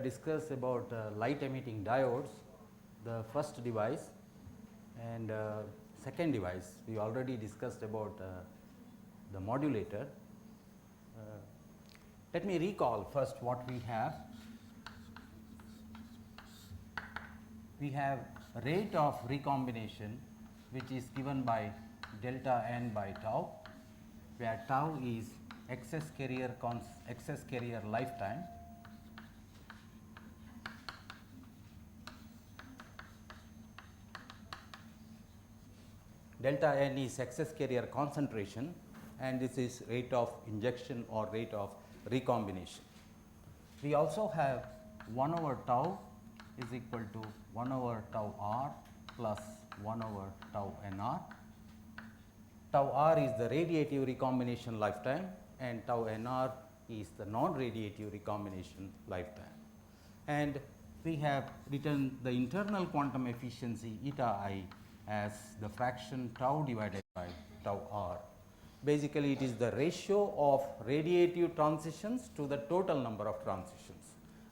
discussed about light emitting diodes, the first device, and second device we already discussed about the modulator. Let me recall first what we have. We have rate of recombination which is given by delta n by tau, where tau is excess carrier lifetime, delta n is excess carrier concentration, and this is rate of injection or rate of recombination. We also have 1 over tau is equal to 1 over tau r plus 1 over tau nr. Tau r is the radiative recombination lifetime and tau nr is the non-radiative recombination lifetime. And we have written the internal quantum efficiency eta I as the fraction tau divided by tau r. Basically, it is the ratio of radiative transitions to the total number of transitions,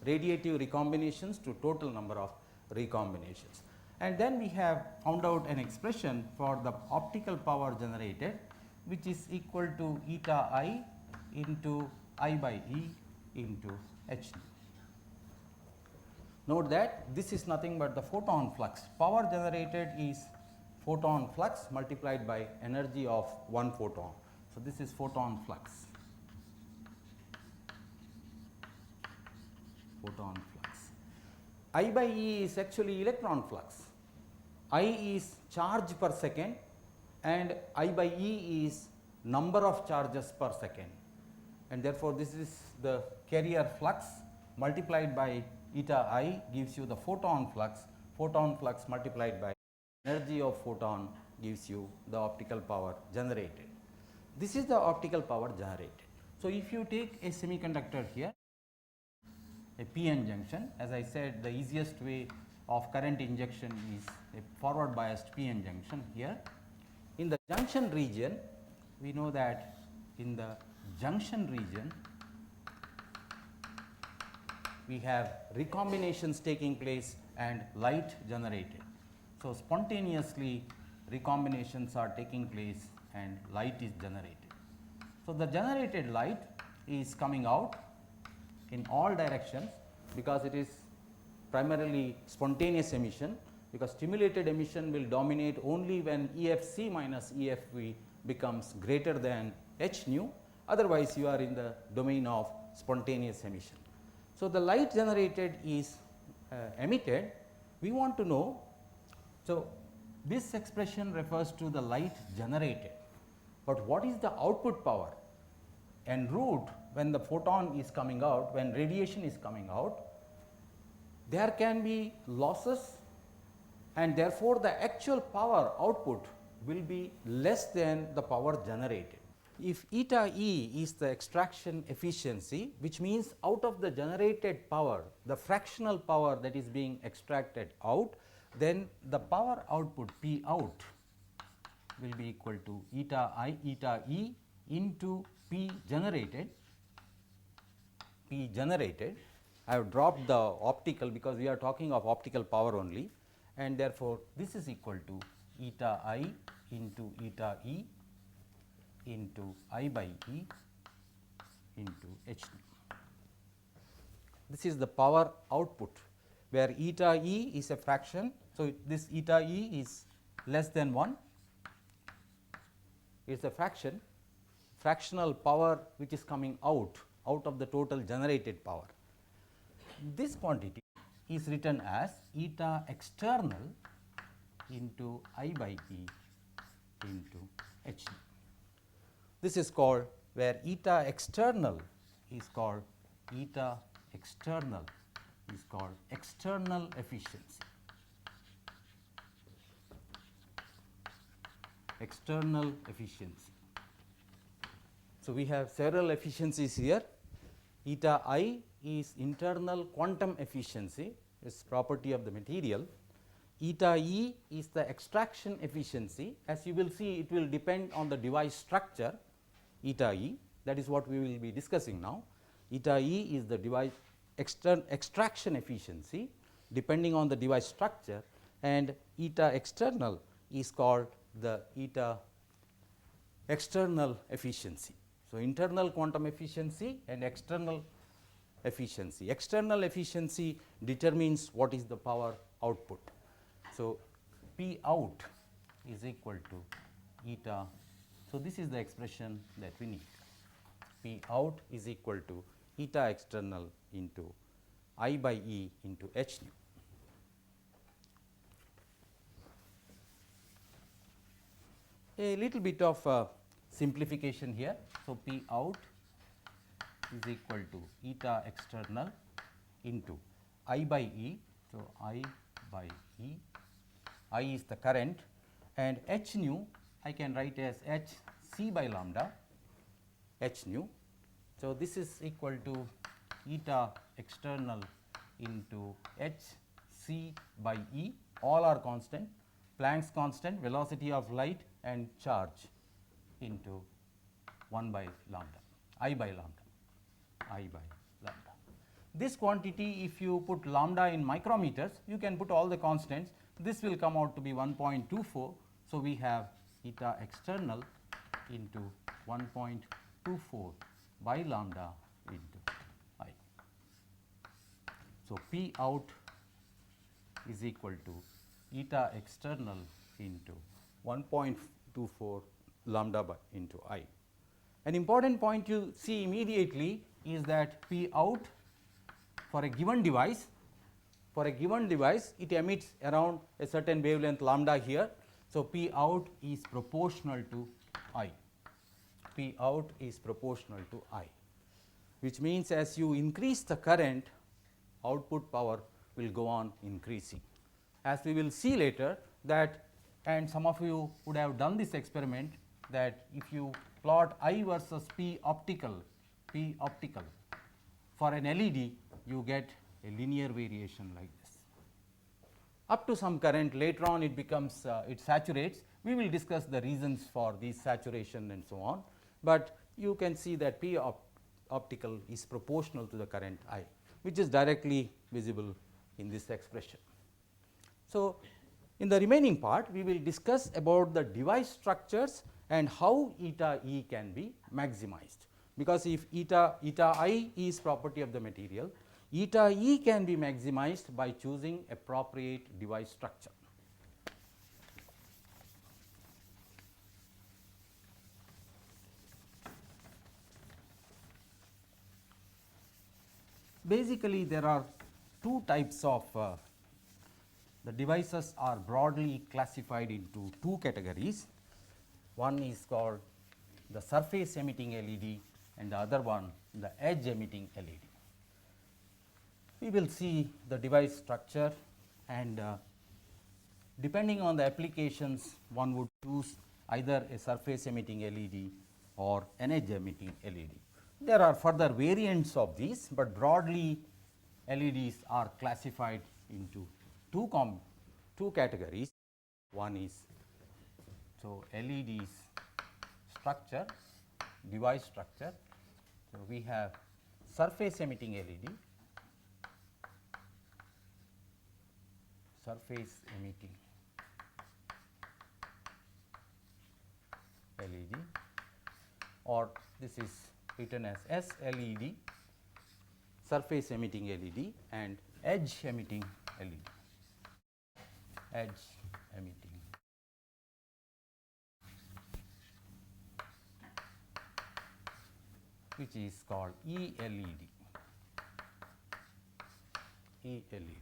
radiative recombinations to total number of recombinations. And then we have found out an expression for the optical power generated, which is equal to eta I into I by E into h. Note that this is nothing but the photon flux. Power generated is photon flux multiplied by energy of one photon. So, this is photon flux. Photon flux. I by E is actually electron flux. I is charge per second and I by E is number of charges per second, and therefore, this is the carrier flux multiplied by eta I gives you the photon flux multiplied by energy of photon gives you the optical power generated. This is the optical power generated. So, if you take a semiconductor here, a PN junction, as I said, the easiest way of current injection is a forward biased PN junction here. In the junction region, we know that in the junction region we have recombinations taking place and light generated. So, spontaneously recombinations are taking place and light is generated. So, the generated light is coming out in all directions because it is primarily spontaneous emission, because stimulated emission will dominate only when EFC minus EFV becomes greater than h nu, otherwise you are in the domain of spontaneous emission. So, the light generated is emitted. We want to know, so this expression refers to the light generated, but what is the output power? En route, when the photon is coming out, when radiation is coming out, there can be losses, and therefore, the actual power output will be less than the power generated. If eta E is the extraction efficiency, which means out of the generated power, the fractional power that is being extracted out, then the power output P out will be equal to eta I eta E into P generated. I have dropped the optical because we are talking of optical power only, and therefore, this is equal to eta I into eta E into I by E into h. This is the power output, where eta E is a fraction. So, this eta E is less than 1, it is a fractional power which is coming out of the total generated power. This quantity is written as eta external into I by E into h. This is called, where eta external is called external efficiency. So, we have several efficiencies here. Eta I is internal quantum efficiency, is property of the material. Eta E is the extraction efficiency. As you will see, it will depend on the device structure, eta E, that is what we will be discussing now. Eta E is the device extraction efficiency depending on the device structure, and eta external is called the eta external efficiency. So, internal quantum efficiency and external efficiency. External efficiency determines what is the power output. So, P out is equal to eta. So, this is the expression that we need. P out is equal to eta external into I by E into h nu. A little bit of simplification here. So, P out is equal to eta external into I by E. So, I by E, I is the current, and h nu I can write as h c by lambda h nu. So, this is equal to eta external into h c by E, all are constant, Planck's constant, velocity of light and charge into 1 by lambda, I by lambda, I by lambda. This quantity, if you put lambda in micrometers, you can put all the constants, this will come out to be 1.24. So, we have eta external into 1.24 by lambda into I. So, P out is equal to eta external into 1.24 lambda by into I. An important point you see immediately is that P out for a given device, it emits around a certain wavelength lambda here. So, P out is proportional to I, P out is proportional to I, which means as you increase the current, output power will go on increasing. As we will see later that, and some of you would have done this experiment, that if you plot I versus P optical for an LED, you get a linear variation like this. Up to some current, later on it becomes it saturates. We will discuss the reasons for this saturation and so on, but you can see that P optical is proportional to the current I, which is directly visible in this expression. So, in the remaining part we will discuss about the device structures and how eta E can be maximized, because if eta I is property of the material, eta E can be maximized by choosing appropriate device structure. Basically, there are two types of the devices are broadly classified into two categories. One is called the surface emitting LED and the other one the edge emitting LED. We will see the device structure, and depending on the applications one would choose either a surface emitting LED or an edge emitting LED. There are further variants of these, but broadly LEDs are classified into two categories. One is LEDs structure, device structure. So, we have surface emitting LED, surface emitting LED, or this is written as SLED, surface emitting LED, and edge emitting LED, edge emitting. Which is called ELED, ELED.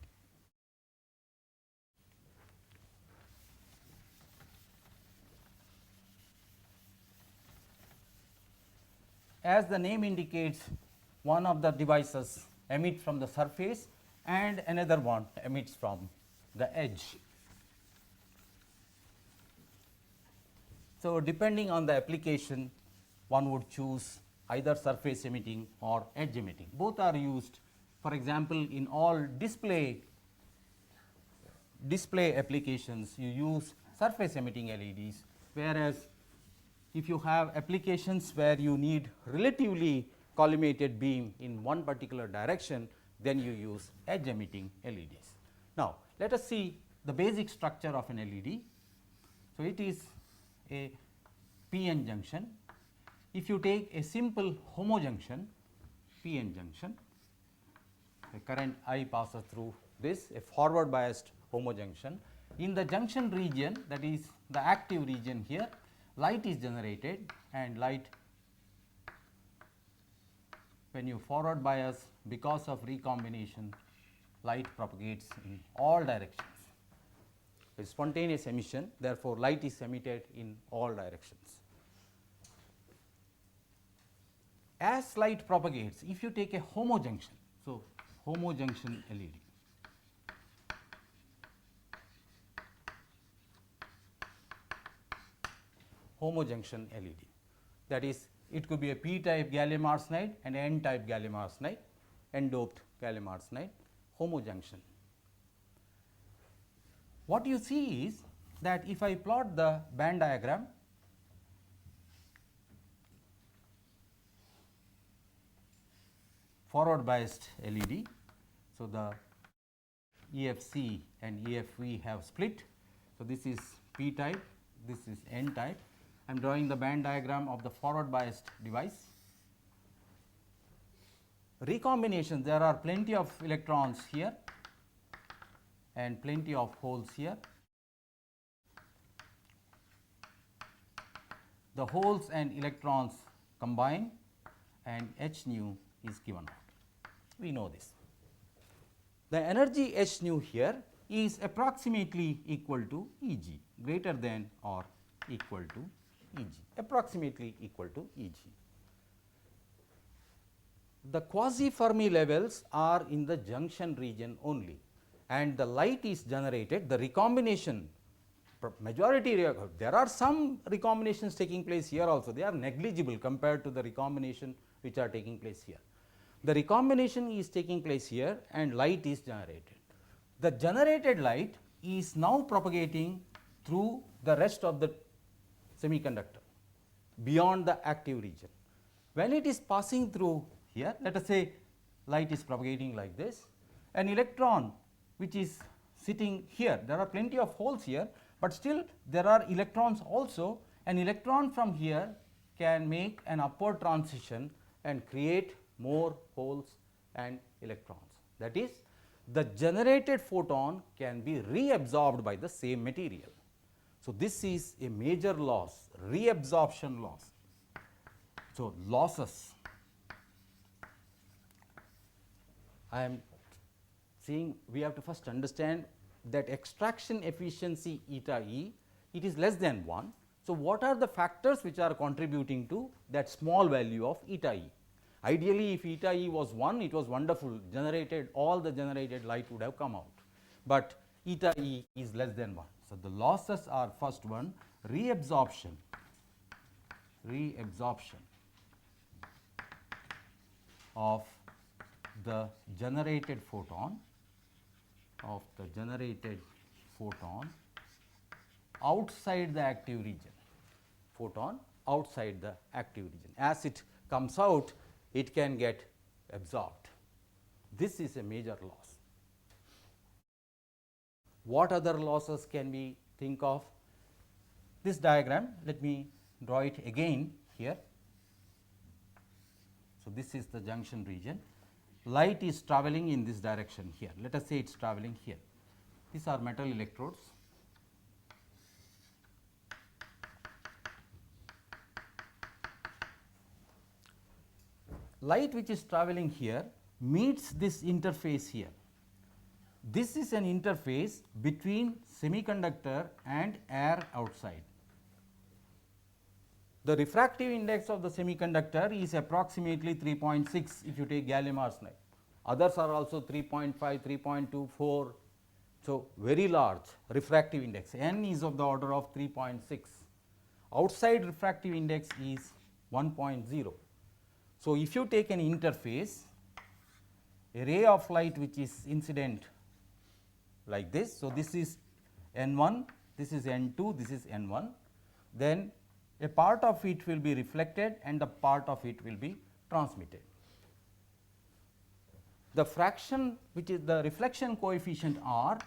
As the name indicates, one of the devices emits from the surface and another one emits from the edge. So, depending on the application, one would choose either surface emitting or edge emitting. Both are used, for example, in all display applications you use surface emitting LEDs, whereas if you have applications where you need relatively collimated beam in one particular direction, then you use edge emitting LEDs. Now, let us see the basic structure of an LED. So, it is a p-n junction. If you take a simple homojunction, p-n junction, a current I passes through this, a forward biased homojunction. In the junction region, that is the active region here, light is generated, and light, when you forward bias, because of recombination, light propagates in all directions. It is spontaneous emission, therefore, light is emitted in all directions. As light propagates, if you take a homojunction, so homojunction LED, homojunction LED, that is, it could be a p type gallium arsenide and n type gallium arsenide, n doped gallium arsenide, homojunction. What you see is that if I plot the band diagram, forward biased LED. So, the EFC and EFV have split. So, this is p type, this is n type. I am drawing the band diagram of the forward biased device. Recombination, there are plenty of electrons here and plenty of holes here. The holes and electrons combine and h nu is given out. We know this. The energy h nu here is approximately equal to E g, greater than or equal to E g, approximately equal to E g. The quasi Fermi levels are in the junction region only, and the light is generated, the recombination majority, there are some recombinations taking place here also, they are negligible compared to the recombination which are taking place here. The recombination is taking place here and light is generated. The generated light is now propagating through the rest of the semiconductor beyond the active region. When it is passing through here, let us say light is propagating like this, an electron which is sitting here, there are plenty of holes here, but still there are electrons also. An electron from here can make an upward transition and create more holes and electrons. That is, the generated photon can be reabsorbed by the same material. So, this is a major loss, reabsorption loss. So, losses, I am saying we have to first understand that extraction efficiency eta E, it is less than 1. So, what are the factors which are contributing to that small value of eta E? Ideally, if eta E was 1, it was wonderful, generated, all the generated light would have come out, but eta E is less than 1. So, the losses are first one, reabsorption of the generated photon, outside the active region, outside the active region. As it comes out, it can get absorbed. This is a major loss. What other losses can we think of? This diagram, let me draw it again here. So, this is the junction region. Light is traveling in this direction here. Let us say it is traveling here. These are metal electrodes. Light which is traveling here meets this interface here. This is an interface between semiconductor and air outside. The refractive index of the semiconductor is approximately 3.6 if you take gallium arsenide. Others are also 3.5, 3.24. So, very large refractive index, n is of the order of 3.6. Outside refractive index is 1.0. So, if you take an interface, a ray of light which is incident like this. So, this is n1, this is n2, this is n1, then a part of it will be reflected and the part of it will be transmitted. the fraction which is the reflection coefficient r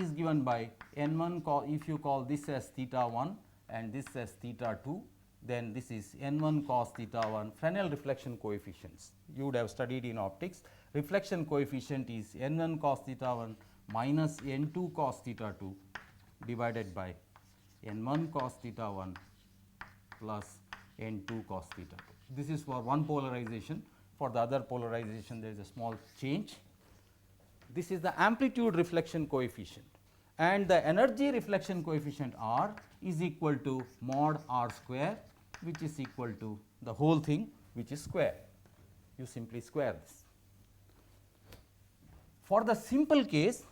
is given by n1 if you call this as theta 1 and this as theta 2, then this is n1 cos theta 1 Fresnel reflection coefficients. You would have studied in optics. Reflection coefficient is n1 cos theta 1 minus n2 cos theta 2 divided by n1 cos theta 1 plus n2 cos theta 2. This is for one polarization. For the other polarization, there is a small change. This is the amplitude reflection coefficient, and the energy reflection coefficient R is equal to mod R square, which is equal to the whole thing, which is square. You simply square this. For the simple case,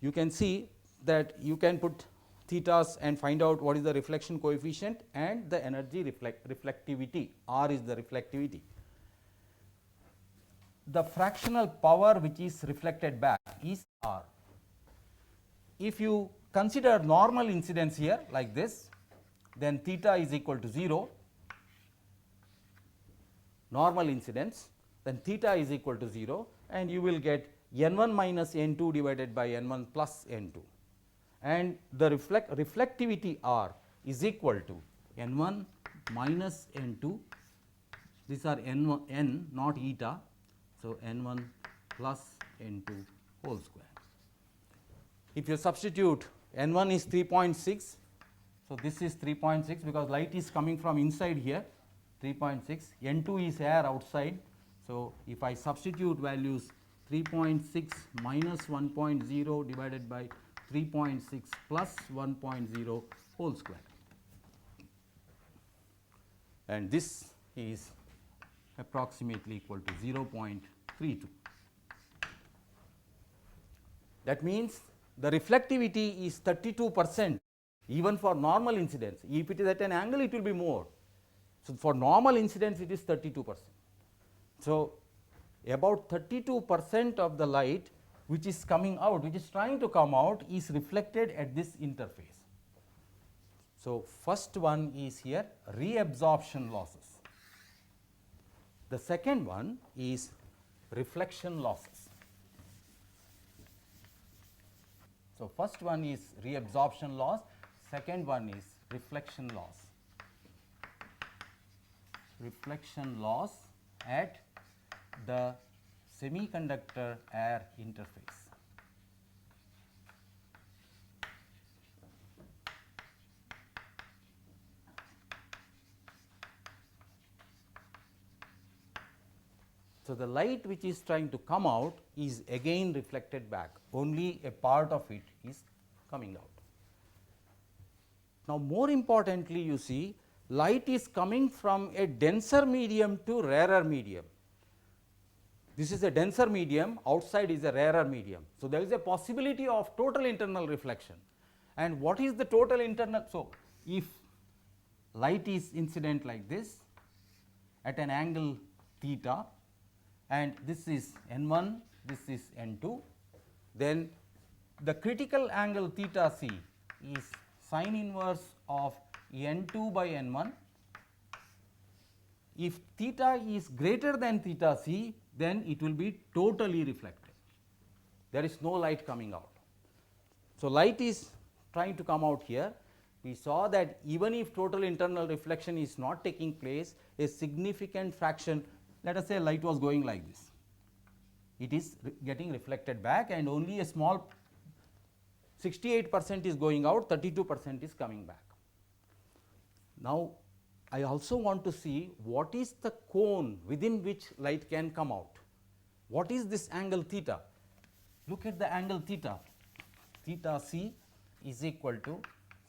you can see that you can put thetas and find out what is the reflection coefficient and the energy reflectivity. R is the reflectivity. The fractional power which is reflected back is R. If you consider normal incidence here like this, then theta is equal to 0, normal incidence, then theta is equal to 0, and you will get n1 minus n2 divided by n1 plus n2, and the reflectivity R is equal to n1 minus n2, these are n1 n not eta. So, n1 plus n2 whole square. If you substitute n1 is 3.6, so this is 3.6 because light is coming from inside here, 3.6, n2 is air outside. So, if I substitute values 3.6 minus 1.0 divided by 3.6 plus 1.0 whole square, and this is approximately equal to 0.32. That means the reflectivity is 32% even for normal incidence. If it is at an angle, it will be more. So, for normal incidence it is 32%. So, about 32% of the light which is coming out, which is trying to come out, is reflected at this interface. So, first one is here reabsorption losses. The second one is reflection losses. So, first one is reabsorption loss, second one is reflection loss. Reflection loss at the semiconductor air interface. So, the light which is trying to come out is again reflected back, only a part of it is coming out. Now, more importantly, you see light is coming from a denser medium to rarer medium. This is a denser medium, outside is a rarer medium. So, there is a possibility of total internal reflection. And what is the total internal? So, if light is incident like this at an angle theta, and this is n1, this is n2, then the critical angle theta c is sin inverse of n2 by n1. If theta is greater than theta c, then it will be totally reflected. There is no light coming out. So, light is trying to come out here. We saw that even if total internal reflection is not taking place, a significant fraction, let us say light was going like this, it is getting reflected back, and only a small 68% is going out, 32% is coming back. Now, I also want to see what is the cone within which light can come out. What is this angle theta? Look at the angle theta. Theta c is equal to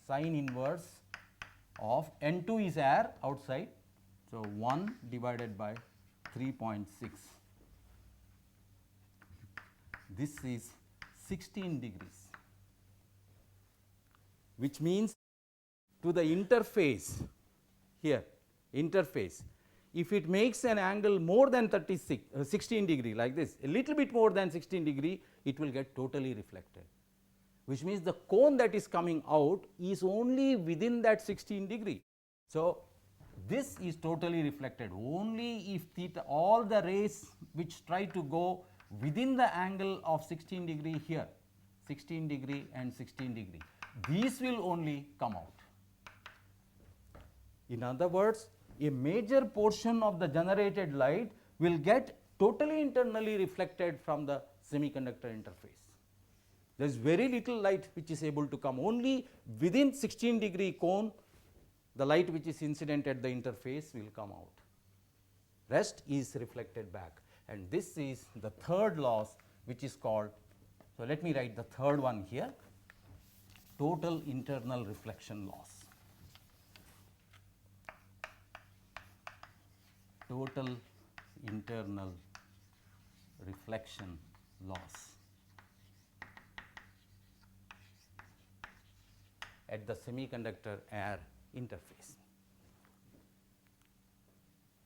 sin inverse of n2 is air outside. So, 1 divided by 3.6. This is 16 degrees, which means to the interface here, interface, if it makes an angle more than 16 degree like this, a little bit more than 16 degree, it will get totally reflected, which means the cone that is coming out is only within that 16 degree. So, this is totally reflected only if theta, all the rays which try to go within the angle of 16 degree here, 16 degree and 16 degree, these will only come out. In other words, a major portion of the generated light will get totally internally reflected from the semiconductor interface. There is very little light which is able to come, only within 16 degree cone the light which is incident at the interface will come out, rest is reflected back, and this is the third loss which is called. So, let me write the third one here, total internal reflection loss. Total internal reflection loss at the semiconductor air interface.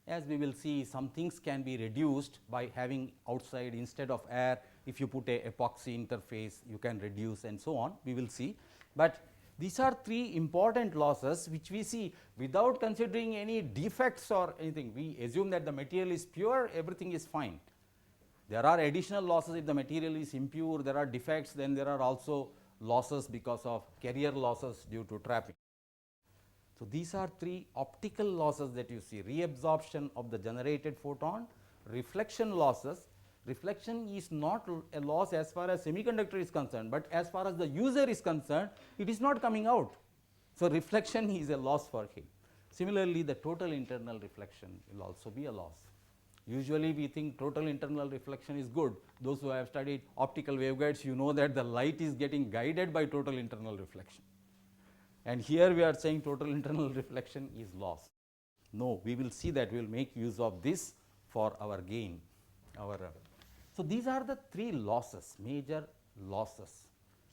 As we will see, some things can be reduced by having outside, instead of air, if you put a epoxy interface you can reduce and so on, we will see. But these are three important losses which we see without considering any defects or anything. We assume that the material is pure, everything is fine. There are additional losses if the material is impure, there are defects, then there are also losses because of carrier losses due to trapping. So, these are three optical losses that you see: reabsorption of the generated photon, reflection losses. Reflection is not a loss as far as semiconductor is concerned, but as far as the user is concerned, it is not coming out. So, reflection is a loss for him. Similarly, the total internal reflection will also be a loss. Usually we think total internal reflection is good. Those who have studied optical waveguides, you know that the light is getting guided by total internal reflection. And here we are saying total internal reflection is loss. No, we will see that we will make use of this for our gain. So, these are the three losses, major losses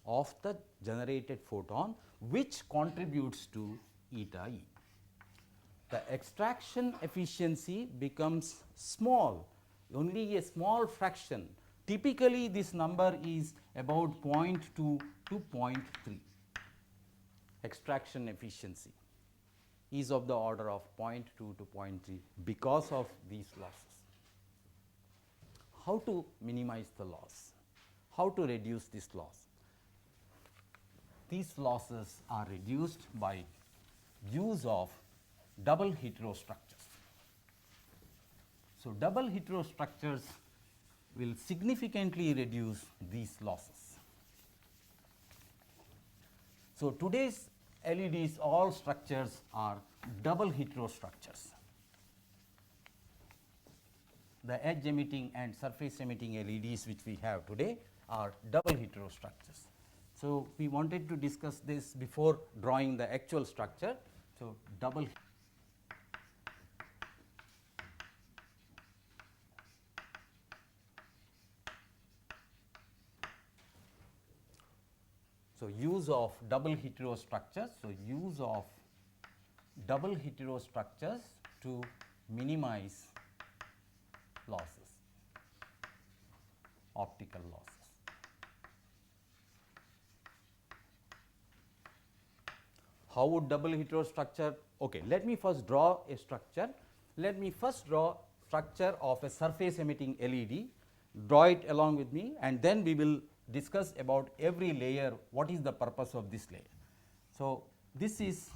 of the generated photon which contributes to eta E. The extraction efficiency becomes small, only a small fraction. Typically, this number is about 0.2 to 0.3. Extraction efficiency is of the order of 0.2 to 0.3 because of these losses. How to minimize the loss? How to reduce this loss? These losses are reduced by use of double hetero structures. So, double hetero structures will significantly reduce these losses. So, today's LEDs, all structures are double hetero structures. The edge emitting and surface emitting LEDs which we have today are double hetero structures. So, we wanted to discuss this before drawing the actual structure. So, double So, use of double hetero structures. So, use of double hetero structures to minimize losses, optical losses. How would double hetero structure? Okay, let me first draw a structure. Let me first draw structure of a surface emitting LED. Draw it along with me, and then we will discuss about every layer, what is the purpose of this layer. So, this is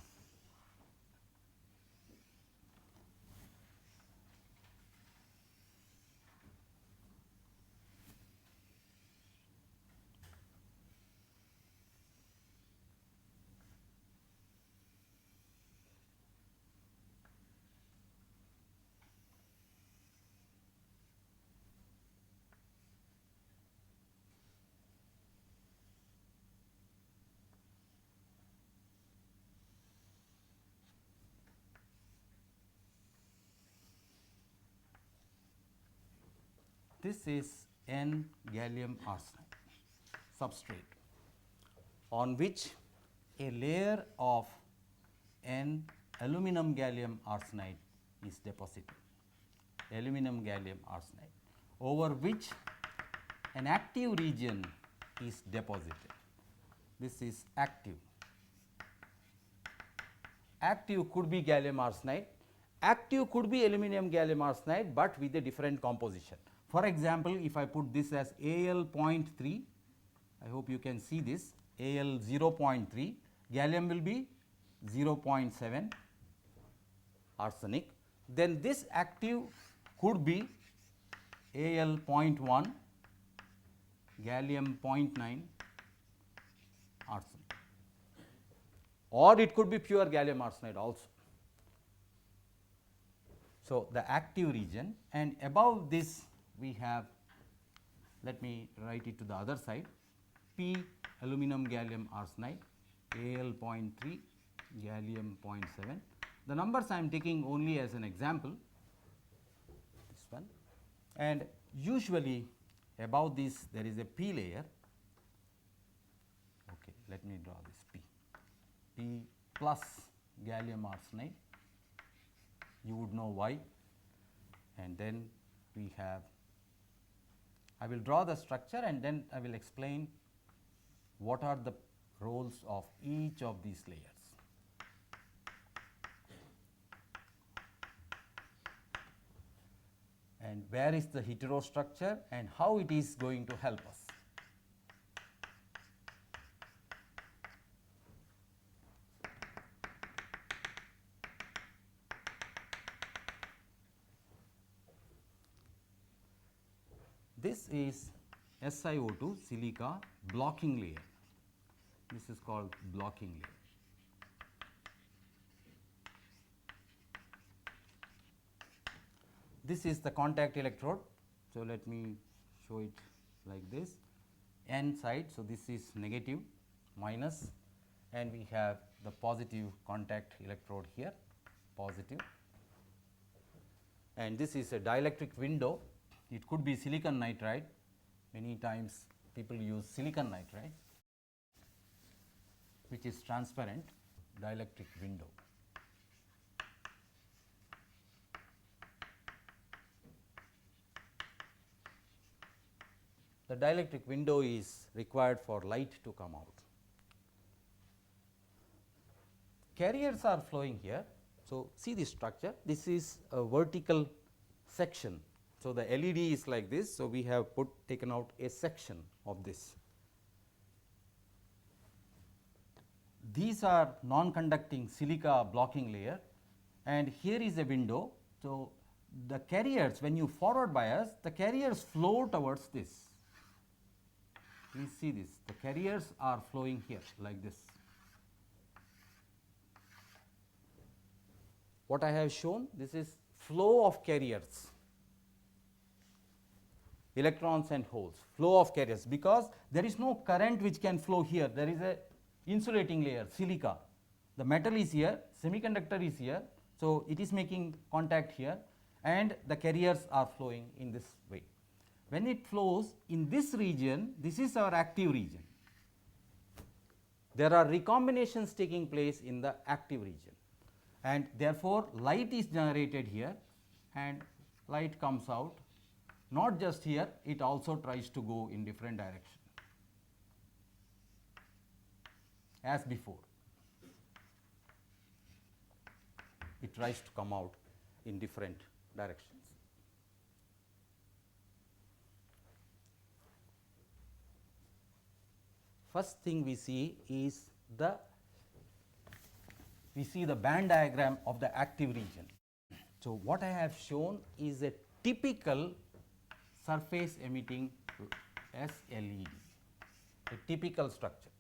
N gallium arsenide substrate on which a layer of N aluminum gallium arsenide is deposited, aluminum gallium arsenide, over which an active region is deposited. This is active. Active could be gallium arsenide, active could be aluminum gallium arsenide, but with a different composition. For example, if I put this as Al 0.3, I hope you can see this, Al 0.3, gallium will be 0.7 arsenic. Then this active could be Al 0.1, gallium 0.9 arsenic, or it could be pure gallium arsenide also. So, the active region, and above this we have, let me write it to the other side, P aluminum gallium arsenide, Al 0.3, gallium 0.7. The numbers I am taking only as an example, this one, and usually above this there is a P layer. Okay, let me draw this P plus gallium arsenide, you would know why, and then we have, I will draw the structure and then I will explain what are the roles of each of these layers. And where is the hetero structure and how it is going to help us. This is SiO2 silica blocking layer. This is called blocking layer. This is the contact electrode. So, let me show it like this, N side. So, this is negative, minus, and we have the positive contact electrode here, positive, and this is a dielectric window. It could be silicon nitride, many times people use silicon nitride, which is transparent, dielectric window. The dielectric window is required for light to come out. Carriers are flowing here. So, see this structure, this is a vertical section. So, the LED is like this. So, we have taken out a section of this. These are non-conducting silica blocking layer, and here is a window. So, the carriers, when you forward bias, the carriers flow towards this. Please see this, the carriers are flowing here like this. What I have shown, this is flow of carriers, electrons and holes, flow of carriers, because there is no current which can flow here. There is a insulating layer, silica. The metal is here, semiconductor is here. So, it is making contact here and the carriers are flowing in this way. When it flows in this region, this is our active region. There are recombinations taking place in the active region, and therefore, light is generated here and light comes out, not just here, it also tries to go in different direction as before. It tries to come out in different directions. First thing we see is the band diagram of the active region. So, what I have shown is a typical surface emitting SLED, a typical structure.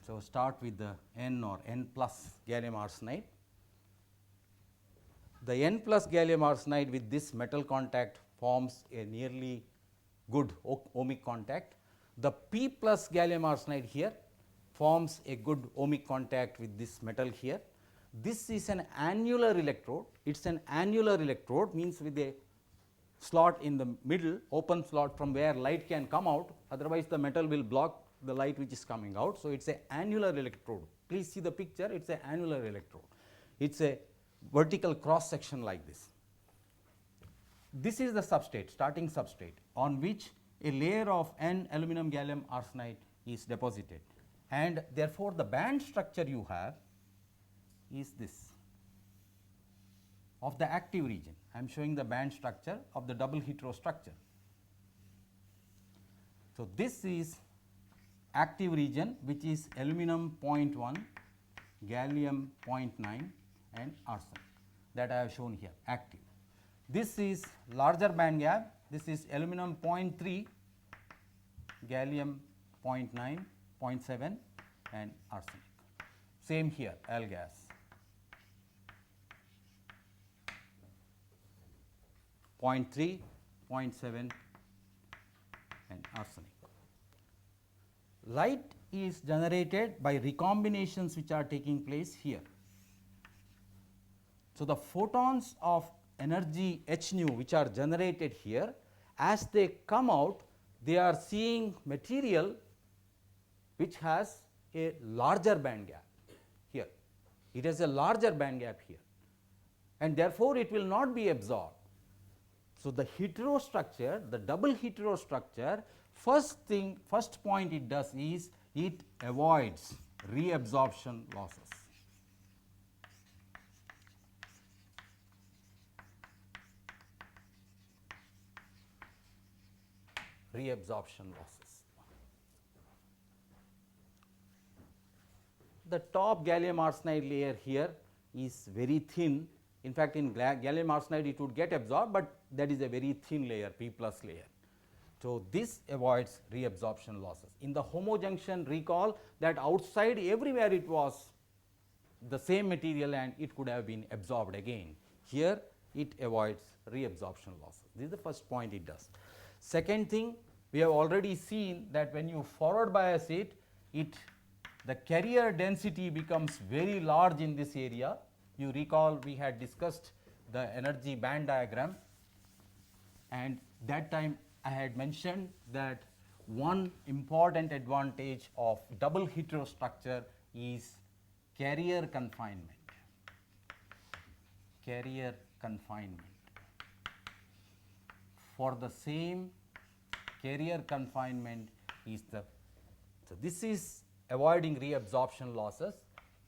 So, start with the N or N plus gallium arsenide. The N plus gallium arsenide with this metal contact forms a nearly good ohmic contact. The P plus gallium arsenide here forms a good ohmic contact with this metal here. This is an annular electrode. It is an annular electrode, means with a slot in the middle, open slot from where light can come out, otherwise the metal will block the light which is coming out. So, it is a annular electrode. Please see the picture, it is a annular electrode. It is a vertical cross section like this. This is the substrate, starting substrate, on which a layer of N aluminum gallium arsenide is deposited, and therefore, the band structure you have is this. of the active region. I am showing the band structure of the double hetero structure. So, this is active region, which is aluminum 0.1, gallium 0.9 and arsenic, that I have shown here active. This is larger band gap, this is aluminum 0.3, gallium 0.9, 0.7 and arsenic. Same here, Al gas 0.3, 0.7 and arsenic. Light is generated by recombinations which are taking place here. So, the photons of energy h nu which are generated here, as they come out, they are seeing material which has a larger band gap here. It has a larger band gap here, and therefore, it will not be absorbed. So, the hetero structure, the double hetero structure, first point it does is it avoids reabsorption losses. Reabsorption losses. The top gallium arsenide layer here is very thin. In fact, in gallium arsenide it would get absorbed, but that is a very thin layer, P plus layer. So, this avoids reabsorption losses. In the homojunction, recall that outside everywhere it was the same material and it could have been absorbed again. Here it avoids reabsorption losses. This is the first point it does. Second thing, we have already seen that when you forward bias it, the carrier density becomes very large in this area. You recall we had discussed the energy band diagram, and that time I had mentioned that one important advantage of double hetero structure is carrier confinement. Carrier confinement. For the same carrier confinement is the, so this is avoiding reabsorption losses.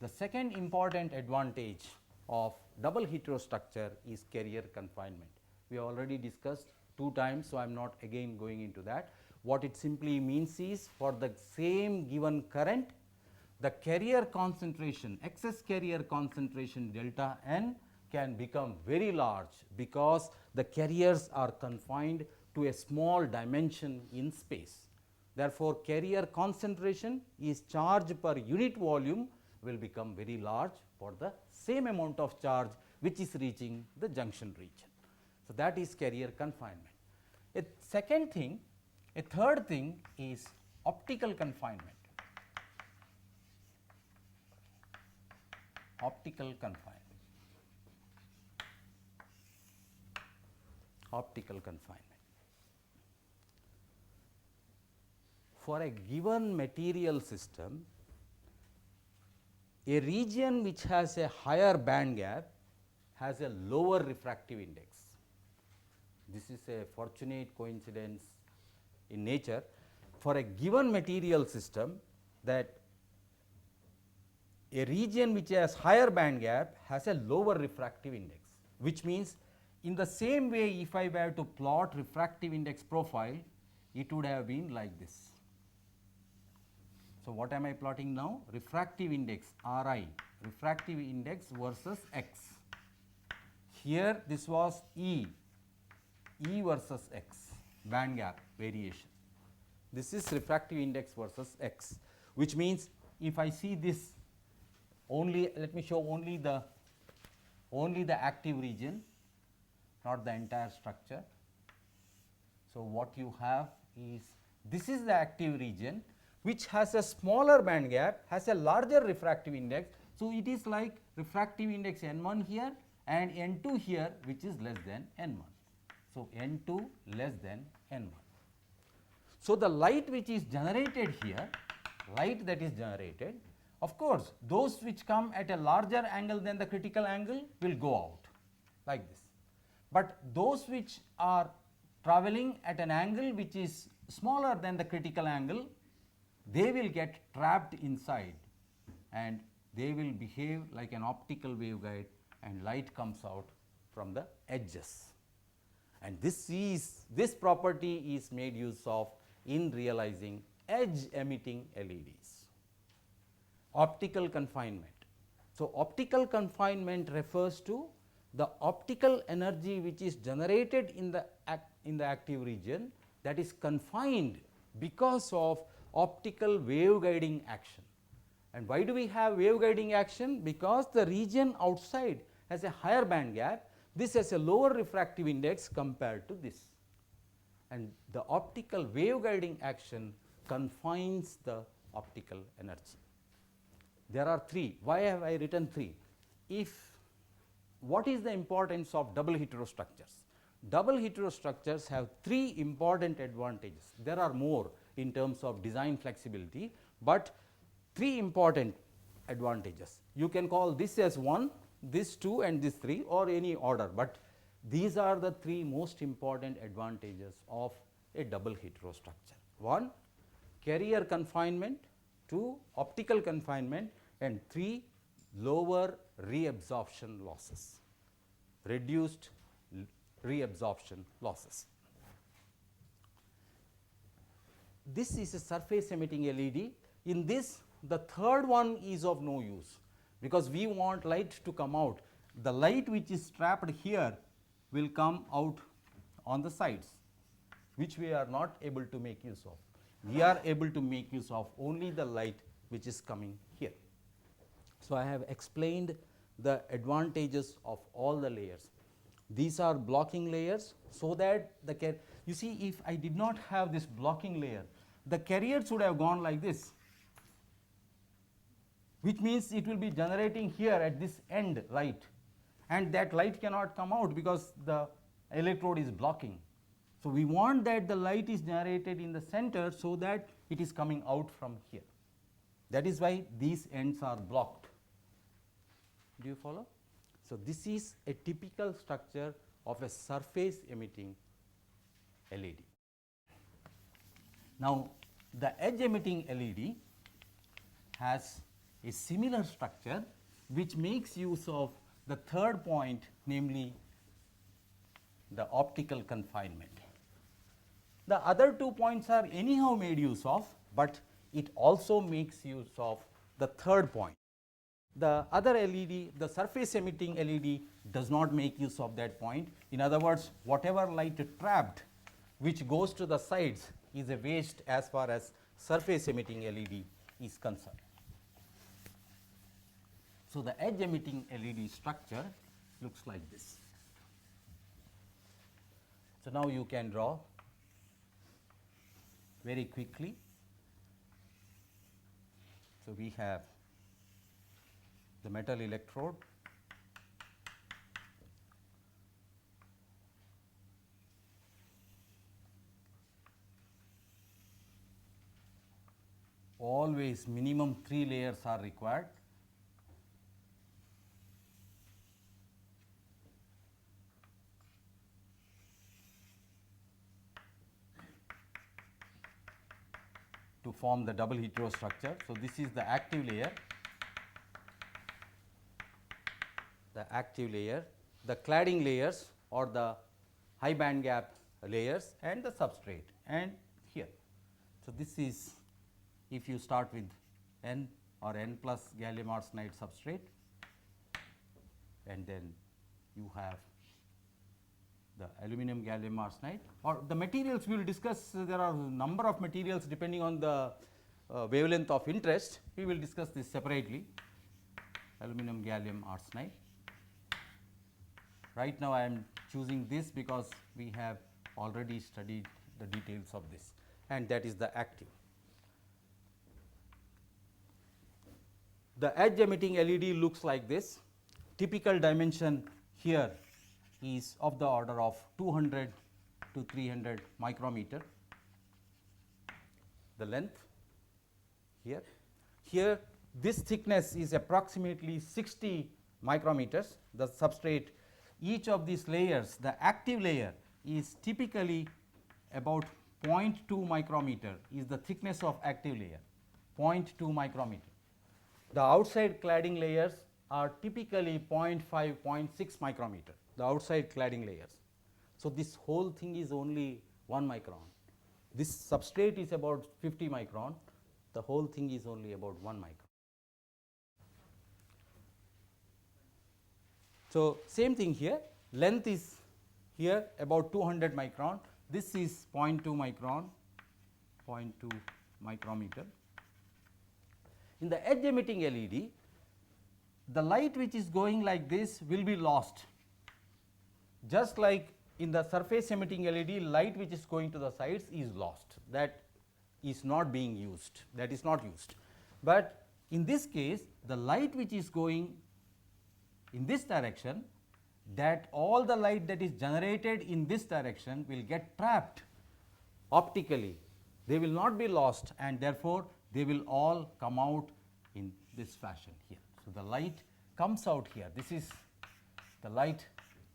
The second important advantage of double hetero structure is carrier confinement. We already discussed 2 times, so I am not again going into that. What it simply means is, for the same given current, the carrier concentration, excess carrier concentration delta n can become very large, because the carriers are confined to a small dimension in space. Therefore, carrier concentration is charge per unit volume will become very large for the same amount of charge which is reaching the junction region. So, that is carrier confinement. A third thing is optical confinement. Optical confinement. Optical confinement. For a given material system, a region which has a higher band gap has a lower refractive index. This is a fortunate coincidence in nature. For a given material system, that a region which has higher band gap has a lower refractive index, which means in the same way, if I were to plot refractive index profile, it would have been like this. So, what am I plotting now? Refractive index Ri, refractive index versus x. Here this was E versus x, band gap variation. This is refractive index versus x, which means if I see this only, let me show only the active region, not the entire structure. So, what you have is, this is the active region which has a smaller band gap, has a larger refractive index. So, it is like refractive index n1 here and n2 here, which is less than n1. So, n2 less than n1. So, the light which is generated here, light that is generated, of course, those which come at a larger angle than the critical angle will go out like this, but those which are travelling at an angle which is smaller than the critical angle, they will get trapped inside and they will behave like an optical waveguide and light comes out from the edges. And this property is made use of in realizing edge emitting LEDs. Optical confinement. So, optical confinement refers to the optical energy which is generated in the active region, that is confined because of optical wave guiding action. And why do we have wave guiding action? Because the region outside has a higher band gap, this has a lower refractive index compared to this, and the optical wave guiding action confines the optical energy. There are three. Why have I written three? What is the importance of double heterostructures? Double heterostructures have three important advantages. There are more in terms of design flexibility, but three important advantages. You can call this as 1, this 2 and this 3 or any order, but these are the three most important advantages of a double heterostructure. 1, carrier confinement, 2, optical confinement, and 3, lower reabsorption losses, reduced reabsorption losses. This is a surface emitting LED. In this, the third one is of no use, because we want light to come out. The light which is trapped here will come out on the sides, which we are not able to make use of. We are able to make use of only the light which is coming here. So, I have explained the advantages of all the layers. These are blocking layers, so that you see, if I did not have this blocking layer, the carriers would have gone like this, which means it will be generating here at this end light, and that light cannot come out because the electrode is blocking. So, we want that the light is generated in the center, so that it is coming out from here. That is why these ends are blocked. Do you follow? So, this is a typical structure of a surface emitting LED. Now, the edge emitting LED has a similar structure which makes use of the third point, namely the optical confinement. The other 2 points are anyhow made use of, but it also makes use of the third point. The other LED, the surface emitting LED, does not make use of that point. In other words, whatever light trapped which goes to the sides is a waste as far as surface emitting LED is concerned. So, the edge emitting LED structure looks like this. So, now you can draw very quickly. So, we have the metal electrode, always minimum 3 layers are required. To form the double heterostructure. So, this is the active layer, the cladding layers or the high band gap layers, and the substrate, and here. So, this is, if you start with N or N plus gallium arsenide substrate, and then you have the aluminum gallium arsenide, or the materials we will discuss. There are a number of materials depending on the wavelength of interest. We will discuss this separately. Aluminum gallium arsenide. Right now, I am choosing this because we have already studied the details of this, and that is the active. The edge emitting LED looks like this. Typical dimension here is of the order of 200 to 300 micrometer, the length here. Here this thickness is approximately 60 micrometers, the substrate. Each of these layers, the active layer is typically about 0.2 micrometer is the thickness of active layer, 0.2 micrometer. The outside cladding layers are typically 0.5, 0.6 micrometer. the outside cladding layers. So, this whole thing is only 1 micron. This substrate is about 50 micron, the whole thing is only about 1 micron. So, same thing here, length is here about 200 micron, this is 0.2 micron, 0.2 micrometer. In the edge emitting LED, the light which is going like this will be lost, just like in the surface emitting LED, light which is going to the sides is lost, that is not being used, that is not used. But in this case, the light which is going in this direction, that all the light that is generated in this direction will get trapped optically, they will not be lost, and therefore, they will all come out in this fashion here. So, the light comes out here, this is the light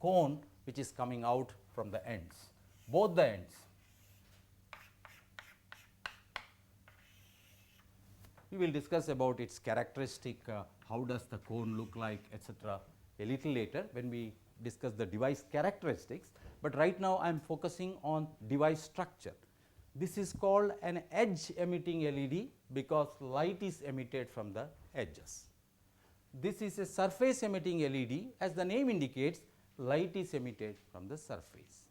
cone which is coming out from the ends, both the ends. We will discuss about its characteristic, how does the cone look like, etc., a little later when we discuss the device characteristics, but right now I am focusing on device structure. This is called an edge emitting LED because light is emitted from the edges. This is a surface emitting LED, as the name indicates, light is emitted from the surface.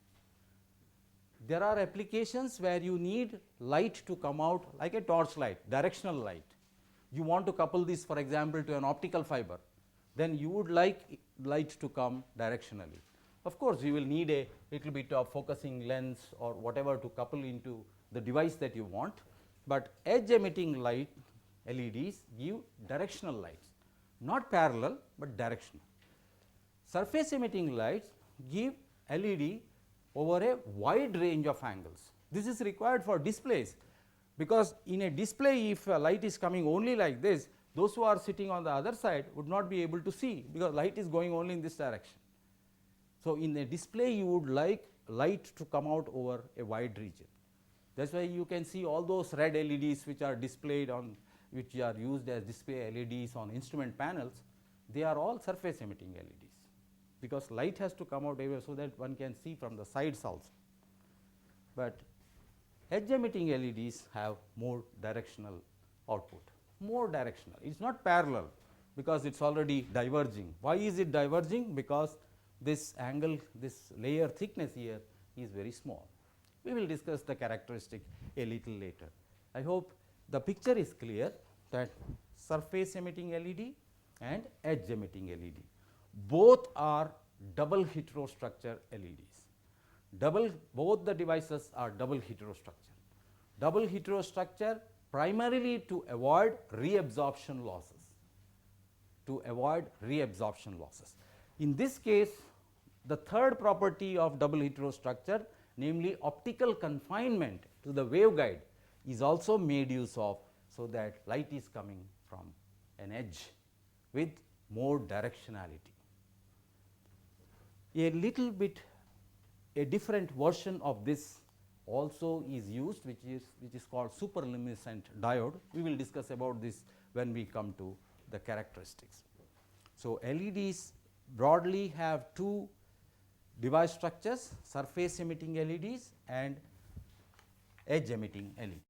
There are applications where you need light to come out like a torch light, directional light. You want to couple this, for example, to an optical fiber, then you would like light to come directionally. Of course, you will need a little bit of focusing lens or whatever to couple into the device that you want, but edge emitting light LEDs give directional lights, not parallel, but directional. Surface emitting lights give LED over a wide range of angles. This is required for displays, because in a display, if light is coming only like this, those who are sitting on the other side would not be able to see, because light is going only in this direction. So, in a display you would like light to come out over a wide region. That is why you can see all those red LEDs which are displayed on, which are used as display LEDs on instrument panels, they are all surface emitting LEDs, because light has to come out everywhere so that one can see from the sides also. But edge emitting LEDs have more directional output, more directional, it is not parallel, because it is already diverging. Why is it diverging? Because this angle, this layer thickness here is very small. We will discuss the characteristic a little later. I hope the picture is clear that surface emitting LED and edge emitting LED, both are double heterostructure LEDs. Both the devices are double heterostructure. Double heterostructure primarily to avoid reabsorption losses, In this case, the third property of double heterostructure, namely optical confinement to the waveguide, is also made use of, so that light is coming from an edge with more directionality. A little bit a different version of this also is used, which is called superluminescent diode. We will discuss about this when we come to the characteristics. So, LEDs broadly have two device structures, surface emitting LEDs and edge emitting LED.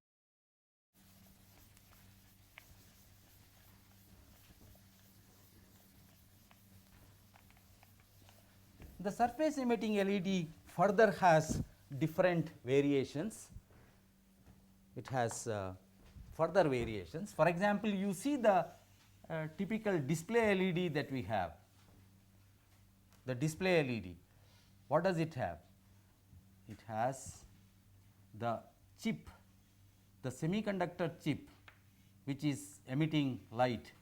The surface emitting LED further has different variations. It has further variations. For example, you see the typical display LED that we have. The display LED, what does it have? It has the chip, the semiconductor chip, which is emitting light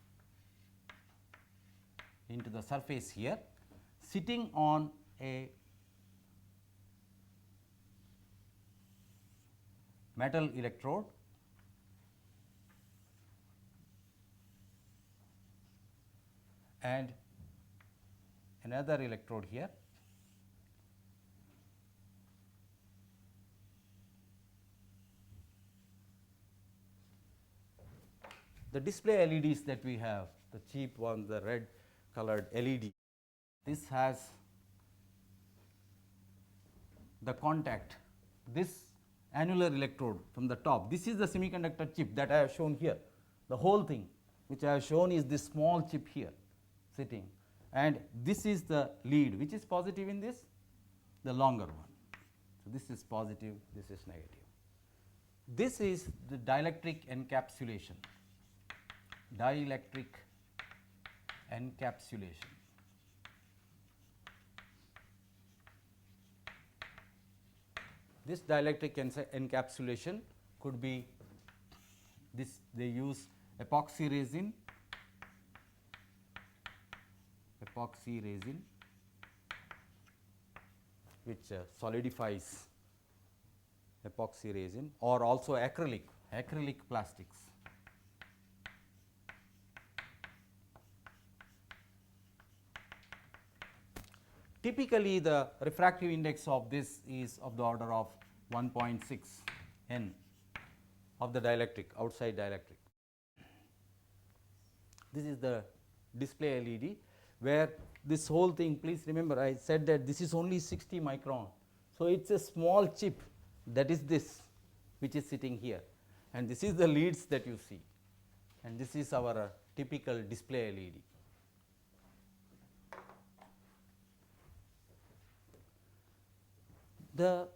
into the surface here, sitting on a metal electrode, and another electrode here. The display LEDs that we have, the cheap one, the red colored LED, this has the contact, this annular electrode from the top, this is the semiconductor chip that I have shown here. The whole thing which I have shown is this small chip here sitting, and this is the lead which is positive in this, the longer one. So, this is positive, this is negative. This is the dielectric encapsulation, dielectric encapsulation. This dielectric encapsulation could be this, they use epoxy resin, which solidifies epoxy resin, or also acrylic plastics. Typically, the refractive index of this is of the order of 1.6 N of the dielectric, outside dielectric. This is the display LED, where this whole thing, please remember I said that this is only 60 micron. So, it is a small chip, that is this which is sitting here, and this is the leads that you see, and this is our typical display LED. The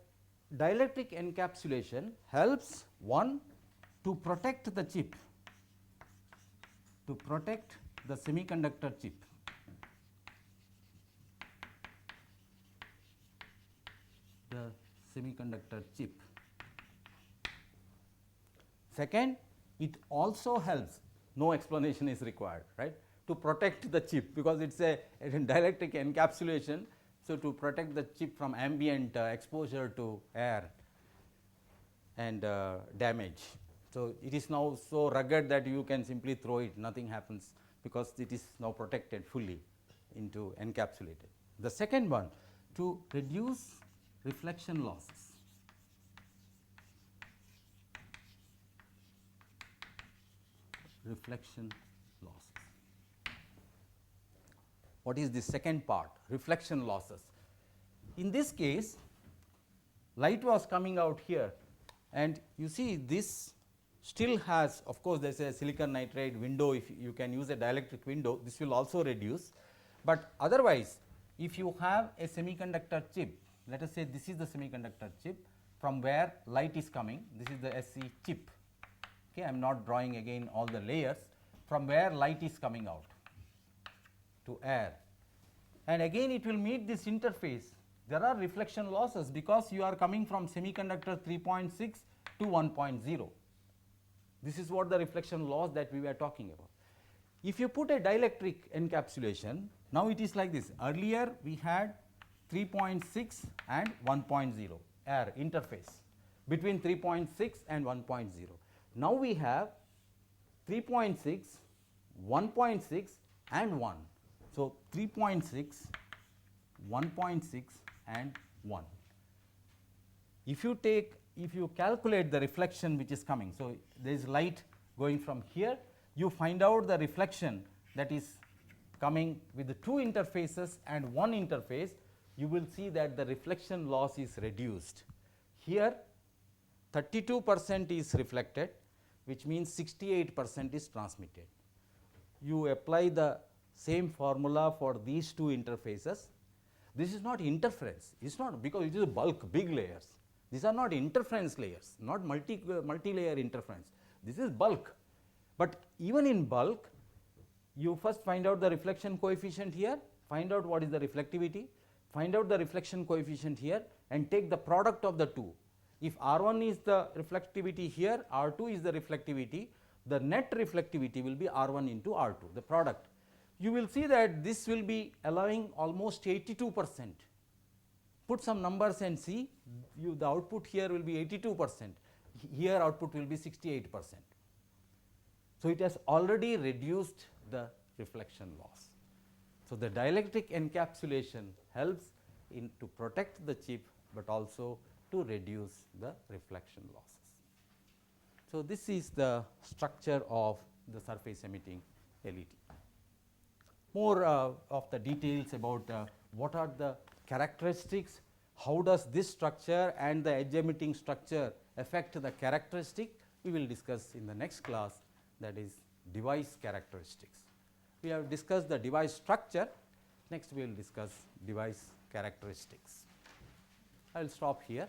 dielectric encapsulation helps, one, to protect the chip, to protect the semiconductor chip. The semiconductor chip. Second, it also helps, no explanation is required, right, to protect the chip, because it is a dielectric encapsulation. So, to protect the chip from ambient exposure to air and damage. So, it is now so rugged that you can simply throw it, nothing happens, because it is now protected fully into encapsulated. The second one, to reduce reflection losses. Reflection losses. What is the second part? Reflection losses. In this case, light was coming out here, and you see this still has, of course, there is a silicon nitride window. If you can use a dielectric window, this will also reduce, but otherwise if you have a semiconductor chip, let us say this is the semiconductor chip from where light is coming, this is the SC chip, okay, I am not drawing again all the layers, from where light is coming out to air, and again it will meet this interface. There are reflection losses because you are coming from semiconductor 3.6 to 1.0. This is what the reflection loss that we were talking about. If you put a dielectric encapsulation, now it is like this. Earlier we had 3.6 and 1.0 air interface between 3.6 and 1.0. Now we have 3.6, 1.6 and 1. So, 3.6, 1.6 and 1. If you calculate the reflection which is coming, so there is light going from here, you find out the reflection that is coming with the two interfaces and one interface, you will see that the reflection loss is reduced. Here 32% is reflected, which means 68% is transmitted. You apply the same formula for these two interfaces. This is not interference, it is not, because it is a bulk, big layers. These are not interference layers, not multi-layer interference. This is bulk. But even in bulk, you first find out the reflection coefficient here, find out what is the reflectivity, find out the reflection coefficient here, and take the product of the two. If R1 is the reflectivity here, R2 is the reflectivity, the net reflectivity will be R1 into R2, the product. You will see that this will be allowing almost 82%. Put some numbers and see, the output here will be 82%, here output will be 68%. So, it has already reduced the reflection loss. So, the dielectric encapsulation helps in to protect the chip, but also to reduce the reflection losses. So, this is the structure of the surface emitting LED. More of the details about what are the characteristics, how does this structure and the edge emitting structure affect the characteristic, we will discuss in the next class, that is device characteristics. We have discussed the device structure, next we will discuss device characteristics. I will stop here.